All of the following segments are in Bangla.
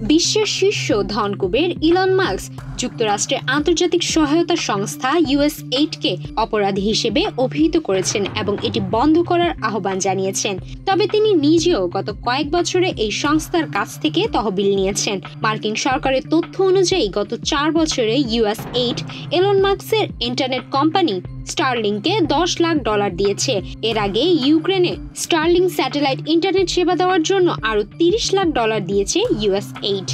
বিশ্বের শীর্ষ ধনকুবের ইলন মাস্ক যুক্তরাষ্ট্রের আন্তর্জাতিক সহায়তা সংস্থা USAID-কে অপরাধী হিসেবে অভিহিত করেছেন এবং এটি বন্ধ করার আহ্বান জানিয়েছেন। তবে তিনি নিজেও গত কয়েক বছরে এই সংস্থার কাছ থেকে তহবিল নিয়েছেন। মার্কিন সরকারের তথ্য অনুযায়ী গত 4 বছরে USAID ইলন মাস্কের ইন্টারনেট কোম্পানি স্টারলিংকে $10 লাখ দিয়েছে। এর আগে ইউক্রেনে স্টারলিং স্যাটেলাইট ইন্টারনেট সেবা দেওয়ার জন্য আরও $30 লাখ দিয়েছে USAID।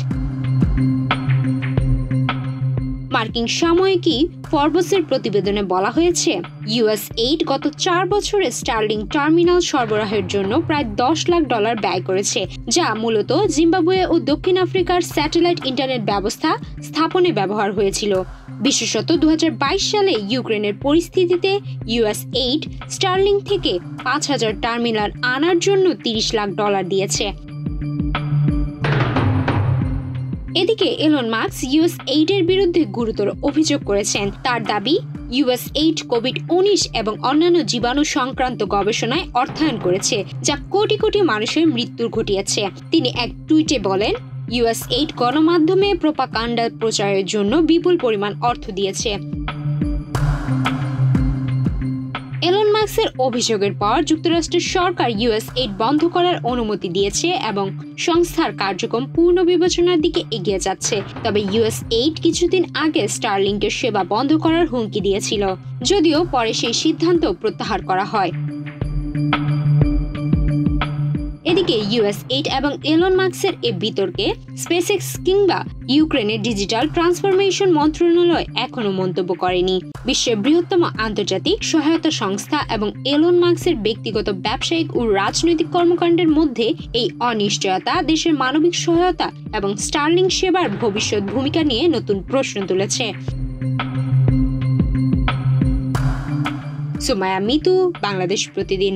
মার্কিন সাময়িকী ফরবসের প্রতিবেদনে বলা হয়েছে, USAID গত 4 বছরে স্টারলিং টার্মিনাল সরবরাহের জন্য প্রায় $10 লাখ ব্যয় করেছে, যা মূলত জিম্বাবুয়ে ও দক্ষিণ আফ্রিকার স্যাটেলাইট ইন্টারনেট ব্যবস্থা স্থাপনে ব্যবহার হয়েছিল। বিশেষত 2022 সালে ইউক্রেনের পরিস্থিতিতে USAID স্টারলিং থেকে 5000 টার্মিনাল আনার জন্য $30 লাখ দিয়েছে। এদিকে ইলন মাস্ক USAID-এর বিরুদ্ধে গুরুতর অভিযোগ করেছেন। তার দাবি, USAID কোভিড-19 এবং অন্যান্য জীবাণু সংক্রান্ত গবেষণায় অর্থায়ন করেছে, যা কোটি কোটি মানুষের মৃত্যু ঘটিয়েছে। তিনি এক টুইটে বলেন, USAID গণমাধ্যমে প্রোপাগান্ডা প্রচারের জন্য বিপুল পরিমাণ অর্থ দিয়েছে। ইলন মাস্কের অভিযোগের পর যুক্তরাষ্ট্রের সরকার USAID বন্ধ করার অনুমতি দিয়েছে এবং সংস্থার কার্যক্রম পুনর্বিবেচনার দিকে এগিয়ে যাচ্ছে। তবে USAID কিছুদিন আগে স্টারলিংকের সেবা বন্ধ করার হুমকি দিয়েছিল, যদিও পরে সেই সিদ্ধান্ত প্রত্যাহার করা হয়। এদিকে USAID এবং ইলন মাস্কের এই বিতর্কে স্পেসএক্স কিংবা ইউক্রেনের ডিজিটাল ট্রান্সফরমেশন মন্ত্রণালয় এখনো মন্তব্য করেনি। বিশ্বের বৃহত্তম আন্তর্জাতিক সহায়তা সংস্থা এবং ইলন মাস্কের ব্যক্তিগত ব্যবসায়িক ও রাজনৈতিক কর্মকাণ্ডের মধ্যে এই অনিশ্চয়তা দেশের মানবিক সহায়তা এবং স্টারলিং সেবার ভবিষ্যৎ ভূমিকা নিয়ে নতুন প্রশ্ন তুলেছে। সুমাইয়া মিতু, বাংলাদেশ প্রতিদিন।